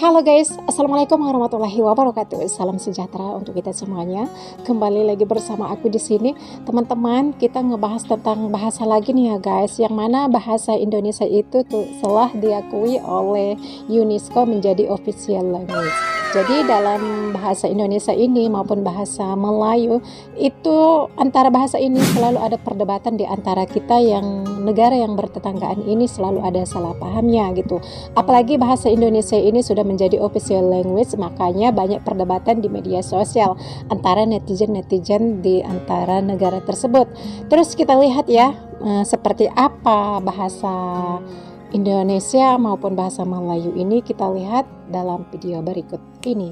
Halo guys, assalamualaikum warahmatullahi wabarakatuh. Salam sejahtera untuk kita semuanya. Kembali lagi bersama aku di sini, teman-teman. Kita ngebahas tentang bahasa lagi nih ya guys. Yang mana bahasa Indonesia itu telah diakui oleh UNESCO menjadi official language. Jadi dalam bahasa Indonesia ini maupun bahasa Melayu itu antara bahasa ini selalu ada perdebatan di antara kita yang negara yang bertetanggaan ini selalu ada salah pahamnya gitu. Apalagi bahasa Indonesia ini sudah menjadi official language, makanya banyak perdebatan di media sosial antara netizen-netizen di antara negara tersebut. Terus kita lihat ya seperti apa bahasa Indonesia maupun bahasa Melayu ini, kita lihat dalam video berikut ini.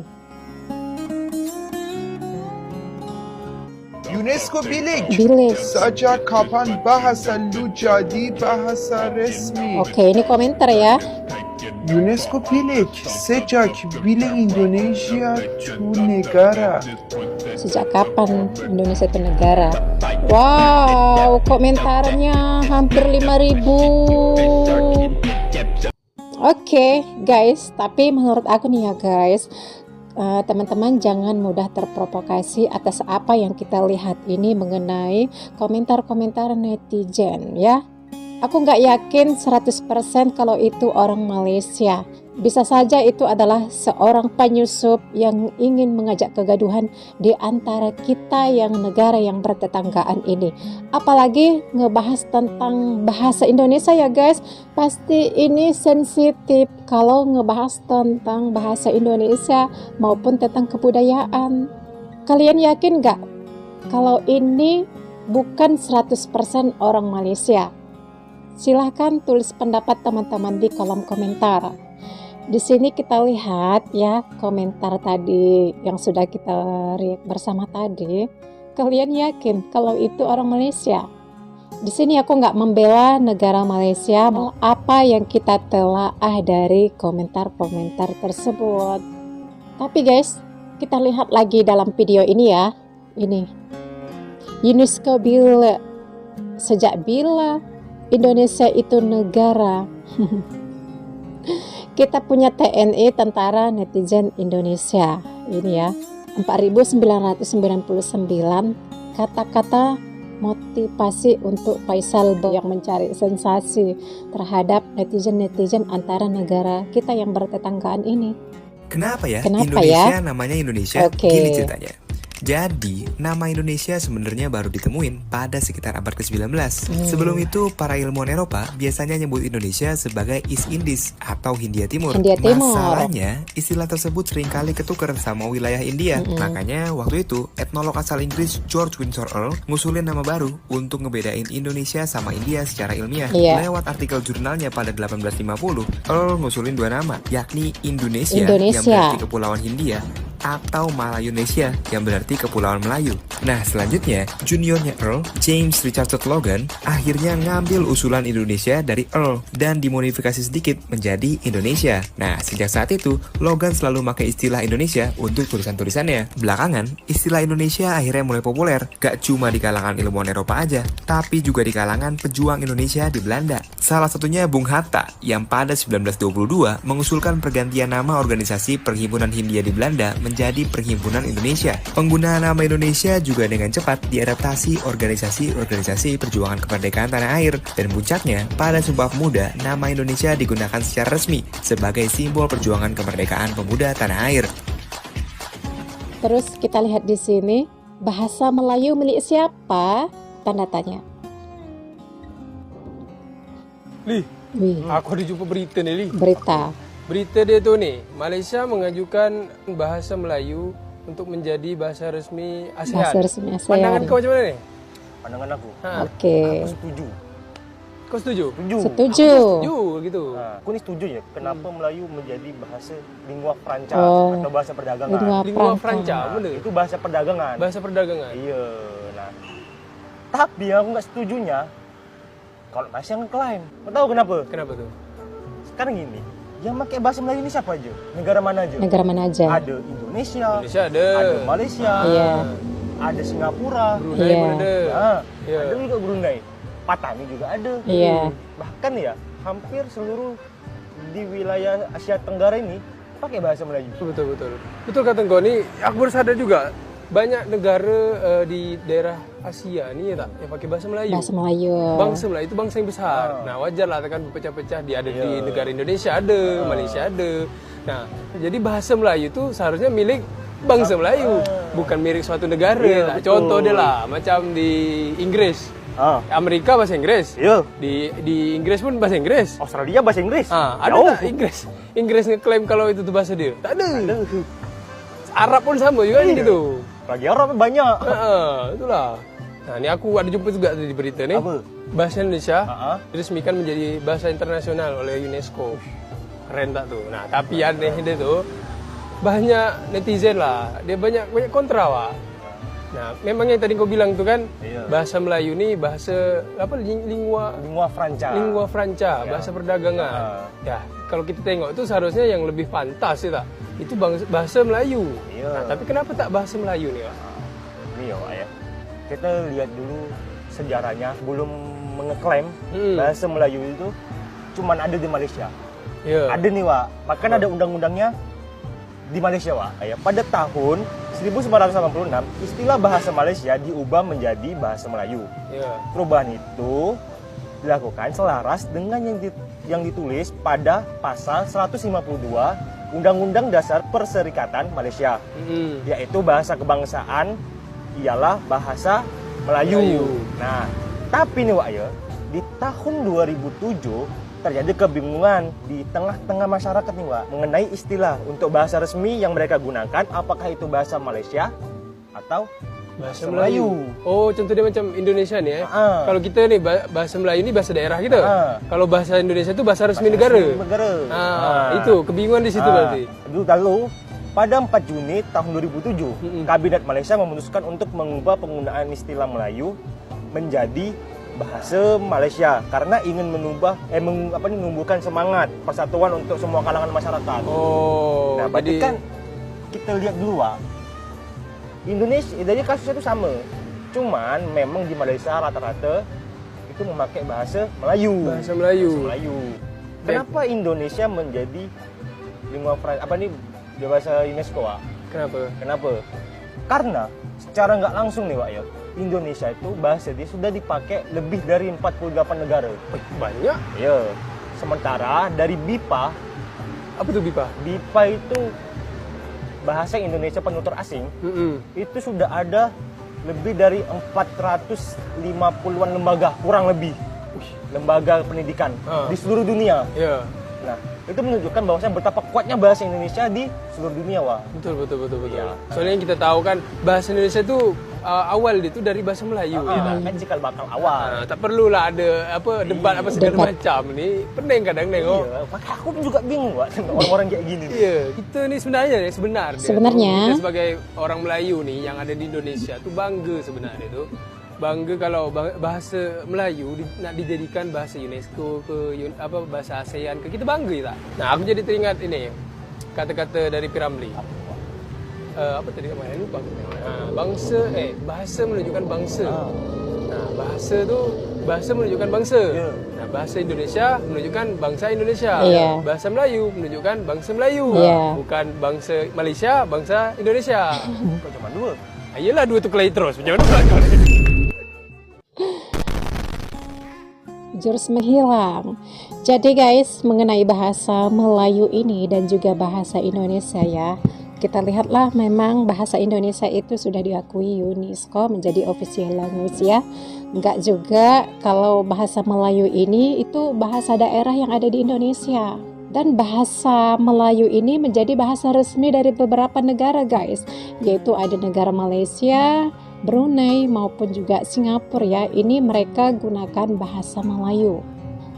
UNESCO bilik. Sejak kapan bahasa lu jadi bahasa resmi? Oke, ini komentar ya. UNESCO bilik. Sejak bilik Indonesia itu negara. Sejak kapan Indonesia itu negara? Wow, komentarnya hampir 5.000. Oke, guys, tapi menurut aku nih ya guys, teman-teman jangan mudah terprovokasi atas apa yang kita lihat ini mengenai komentar-komentar netizen ya. Aku nggak yakin 100% kalau itu orang Malaysia. Bisa saja itu adalah seorang penyusup yang ingin mengajak kegaduhan di antara kita yang negara yang bertetanggaan ini. Apalagi ngebahas tentang bahasa Indonesia ya guys. Pasti ini sensitif kalau ngebahas tentang bahasa Indonesia maupun tentang kebudayaan. Kalian yakin nggak kalau ini bukan 100% orang Malaysia? Silahkan tulis pendapat teman-teman di kolom komentar. Di sini kita lihat ya komentar tadi yang sudah kita react bersama tadi. Kalian yakin kalau itu orang Malaysia? Di sini aku nggak membela negara Malaysia, apa yang kita telaah dari komentar-komentar tersebut. Tapi guys, kita lihat lagi dalam video ini ya. Ini UNESCO bila, sejak bila Indonesia itu negara? Kita punya TNI, Tentara Netizen Indonesia. Ini ya, 4.999 kata-kata motivasi untuk Faisal yang mencari sensasi terhadap netizen-netizen antara negara kita yang bertetanggaan ini. Kenapa ya Kenapa Indonesia ya? namanya Indonesia? Oke. Gini ceritanya. Jadi, nama Indonesia sebenarnya baru ditemuin pada sekitar abad ke-19. Sebelum itu, para ilmuwan Eropa biasanya nyebut Indonesia sebagai East Indies atau Hindia Timur. Masalahnya, istilah tersebut seringkali ketukar sama wilayah India. Makanya, waktu itu, etnolog asal Inggris George Windsor Earl ngusulin nama baru untuk ngebedain Indonesia sama India secara ilmiah. Lewat artikel jurnalnya pada 1850, Earl ngusulin dua nama, yakni Indonesia. Yang berarti Kepulauan Hindia, atau Malayunesia yang berarti Kepulauan Melayu. Nah, selanjutnya juniornya Earl, James Richardson Logan, akhirnya ngambil usulan Indonesia dari Earl dan dimodifikasi sedikit menjadi Indonesia. Nah, sejak saat itu Logan selalu pakai istilah Indonesia untuk tulisan-tulisannya. Belakangan, istilah Indonesia akhirnya mulai populer, gak cuma di kalangan ilmuwan Eropa aja, tapi juga di kalangan pejuang Indonesia di Belanda. Salah satunya Bung Hatta yang pada 1922 mengusulkan pergantian nama organisasi Perhimpunan Hindia di Belanda menjadi Perhimpunan Indonesia. Penggunaan nama Indonesia juga dengan cepat diadaptasi organisasi-organisasi perjuangan kemerdekaan tanah air. Dan puncaknya, pada Sumpah Pemuda, nama Indonesia digunakan secara resmi sebagai simbol perjuangan kemerdekaan pemuda tanah air. Terus kita lihat di sini, bahasa Melayu milik siapa? Tanda tanya. Aku ada jumpa berita ni, Li. Berita dia tu ni, Malaysia mengajukan bahasa Melayu untuk menjadi bahasa resmi ASEAN. Bahasa resmi ASEAN. Pandangan kau macam mana ni? Pandangan aku. Oke. Aku setuju. Kau setuju? Setuju. Setuju gitu. Aku ni setuju ya. Kenapa Melayu menjadi bahasa lingua franca atau bahasa perdagangan? Lingua franca, benda. Itu bahasa perdagangan. Bahasa perdagangan. Iya. Nah, tapi yang aku nggak setujunya kalau Malaysia ngeklaim. Kau tahu kenapa? Kenapa tu? Sekarang gini, yang pakai bahasa Melayu ini siapa aja? Negara mana aja? Ada Indonesia ada Malaysia, ada Singapura, Brunei pun ada. Ada juga Brunei, Patani juga ada. Bahkan ya, hampir seluruh di wilayah Asia Tenggara ini pakai bahasa Melayu. Betul kata engkau nih. Aku baru sadar juga banyak negara di daerah Asia nih ya tak yang pakai bahasa Melayu. Bahasa Melayu. Bangsa Melayu itu bangsa yang besar. Nah wajar lah kan berpecah-pecah. Dia ada di negara Indonesia ada, Malaysia ada. Nah jadi bahasa Melayu itu seharusnya milik bangsa Melayu, bukan milik suatu negara. Iya, Contoh dia lah, macam di Inggris. Amerika bahasa Inggris. Iya. Di Inggris pun bahasa Inggris. Australia bahasa Inggris. Ada tak Inggris ngeklaim kalau itu tuh bahasa dia? Tak ada. Arab pun sama juga gitu. Lagi Arab banyak. Itulah. Nah, ini aku ada jumpa juga di berita nih. Apa? Bahasa Indonesia diresmikan menjadi bahasa internasional oleh UNESCO. Keren tak tuh? Nah, tapi aneh dia tuh banyak netizen lah. Dia banyak kontra wah. Nah, memang yang tadi kau bilang tuh kan, bahasa Melayu nih bahasa apa lingua franca, bahasa perdagangan. Ya, kalau kita tengok itu seharusnya yang lebih pantas ya tak? Itu bahasa Melayu. Nah, tapi kenapa tak bahasa Melayu nih, Pak? Ini ya, kita lihat dulu sejarahnya sebelum mengeklaim bahasa Melayu itu cuman ada di Malaysia. Ada nih, Wak. Bahkan ada undang-undangnya di Malaysia, Wak. Ya, pada tahun 1986, istilah bahasa Malaysia diubah menjadi bahasa Melayu. Perubahan itu dilakukan selaras dengan yang ditulis pada pasal 152 Undang-Undang Dasar Perserikatan Malaysia, yaitu bahasa kebangsaan ialah bahasa Melayu. Nah, tapi nih Wak ya, di tahun 2007 terjadi kebingungan di tengah-tengah masyarakat nih Wak mengenai istilah untuk bahasa resmi yang mereka gunakan, apakah itu bahasa Malaysia atau bahasa Melayu. Oh, contoh dia macam Indonesia nih ya. Kalau kita nih bahasa Melayu ini bahasa daerah kita. Kalau bahasa Indonesia itu bahasa resmi negara. Itu kebingungan di situ berarti. Lalu pada 4 Juni tahun 2007, Kabinet Malaysia memutuskan untuk mengubah penggunaan istilah Melayu menjadi bahasa Malaysia karena ingin menumbuhkan semangat persatuan untuk semua kalangan masyarakat. Nah, berarti kan kita lihat dulu Wak, Indonesia, jadi kasusnya itu sama. Cuman memang di Malaysia rata-rata itu memakai bahasa Melayu. Bahasa Melayu. Kenapa Indonesia menjadi bahasa UNESCO, Wak? Kenapa? Karena secara nggak langsung nih, Wak ya, Indonesia itu bahasa dia sudah dipakai lebih dari 48 negara. Banyak? Ya. Sementara dari BIPA, apa tuh BIPA? BIPA itu bahasa Indonesia penutur asing. Itu sudah ada lebih dari 450-an lembaga, kurang lebih. Lembaga pendidikan di seluruh dunia. Nah, itu menunjukkan bahwasanya betapa kuatnya bahasa Indonesia di seluruh dunia, Wak. Betul. Soalnya yang kita tahu kan bahasa Indonesia itu awal itu dari bahasa Melayu. Kan cikal bakal awal. Tak perlulah ada debat segala macam ni. Pening kadang nengok. Maka aku pun juga bingung, Wak, orang-orang kayak gini. Kita ni sebenarnya kita sebagai orang Melayu nih yang ada di Indonesia tuh bangga sebenarnya tu. Bangga kalau bahasa Melayu nak dijadikan bahasa UNESCO bahasa ASEAN ke, kita bangga tak? Nah, aku jadi teringat ini kata-kata dari Piramli. Apa tadi namanya? Lupa. Bahasa menunjukkan bangsa. Nah, bahasa menunjukkan bangsa. Nah, bahasa Indonesia menunjukkan bangsa Indonesia. Bahasa Melayu menunjukkan bangsa Melayu. Bukan bangsa Malaysia, bangsa Indonesia. Kok cuma dua? Ayolah dua tu kelahi terus. Macam mana? Jurus menghilang. Jadi guys, mengenai bahasa Melayu ini dan juga bahasa Indonesia ya, kita lihatlah memang bahasa Indonesia itu sudah diakui UNESCO menjadi official language ya. Enggak juga kalau bahasa Melayu ini itu bahasa daerah yang ada di Indonesia. Dan bahasa Melayu ini menjadi bahasa resmi dari beberapa negara guys, yaitu ada negara Malaysia, Brunei maupun juga Singapura ya. Ini mereka gunakan bahasa Melayu.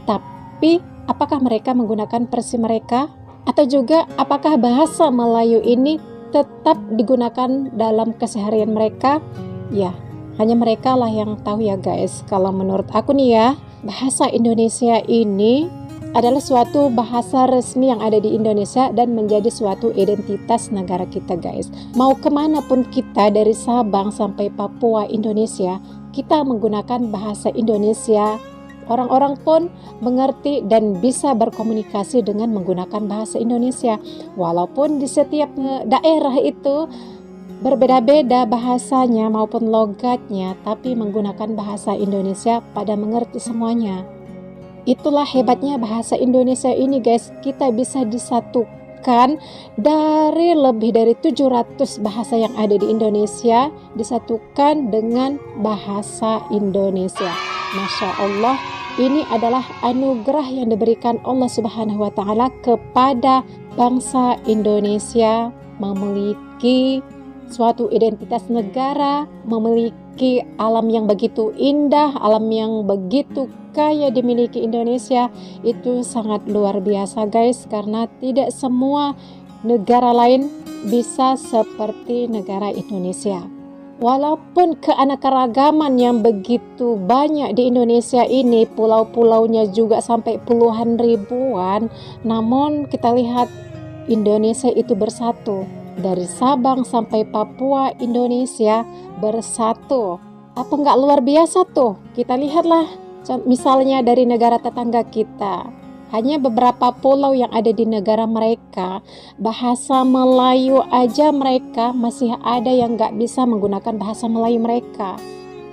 Tapi apakah mereka menggunakan versi mereka? Atau juga apakah bahasa Melayu ini tetap digunakan dalam keseharian mereka? Ya, hanya mereka lah yang tahu ya guys. Kalau menurut aku nih ya, bahasa Indonesia ini adalah suatu bahasa resmi yang ada di Indonesia dan menjadi suatu identitas negara kita guys. Mau kemanapun kita dari Sabang sampai Papua Indonesia, kita menggunakan bahasa Indonesia orang-orang pun mengerti dan bisa berkomunikasi dengan menggunakan bahasa Indonesia. Walaupun di setiap daerah itu berbeda-beda bahasanya maupun logatnya, tapi menggunakan bahasa Indonesia pada mengerti semuanya. Itulah hebatnya bahasa Indonesia ini guys, kita bisa disatukan dari lebih dari 700 bahasa yang ada di Indonesia, disatukan dengan bahasa Indonesia. Masya Allah, ini adalah anugerah yang diberikan Allah Subhanahu wa Ta'ala kepada bangsa Indonesia, memiliki suatu identitas negara, memiliki alam yang begitu indah, alam yang begitu kaya dimiliki Indonesia. Itu sangat luar biasa guys, karena tidak semua negara lain bisa seperti negara Indonesia. Walaupun keanekaragaman yang begitu banyak di Indonesia ini, pulau-pulaunya juga sampai puluhan ribuan, namun kita lihat Indonesia itu bersatu. Dari Sabang sampai Papua, Indonesia bersatu. Apa nggak luar biasa tuh? Kita lihatlah misalnya dari negara tetangga kita. Hanya beberapa pulau yang ada di negara mereka, bahasa Melayu aja mereka masih ada yang nggak bisa menggunakan bahasa Melayu mereka.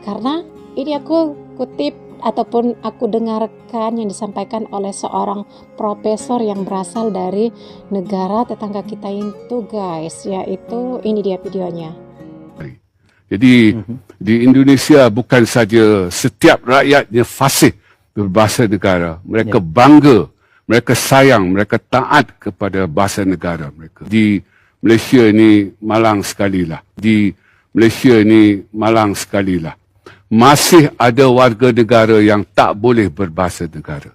Karena ini aku kutip ataupun aku dengarkan yang disampaikan oleh seorang profesor yang berasal dari negara tetangga kita itu guys, yaitu ini dia videonya. Jadi di Indonesia bukan saja setiap rakyatnya fasih berbahasa negara, mereka bangga, mereka sayang, mereka taat kepada bahasa negara mereka. Di Malaysia ini malang sekali lah. Di Malaysia ini malang sekali lah. Masih ada warga negara yang tak boleh berbahasa negara.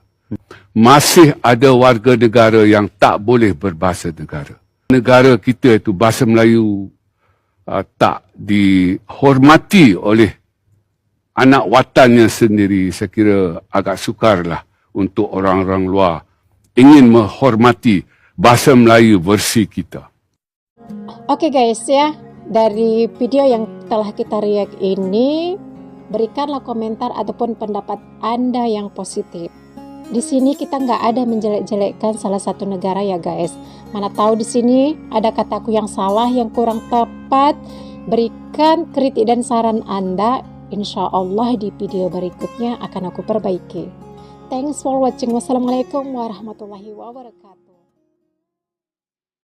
Masih ada warga negara yang tak boleh berbahasa negara. Negara kita itu bahasa Melayu tak dihormati oleh anak watannya sendiri. Saya kira agak sukarlah untuk orang-orang luar ingin menghormati bahasa Melayu versi kita. Oke guys ya, dari video yang telah kita react ini, berikanlah komentar ataupun pendapat Anda yang positif. Di sini kita nggak ada menjelek-jelekkan salah satu negara ya guys. Mana tahu di sini ada kataku yang salah, yang kurang tepat. Berikan kritik dan saran Anda. Insya Allah di video berikutnya akan aku perbaiki. Thanks for watching. Wassalamualaikum warahmatullahi wabarakatuh.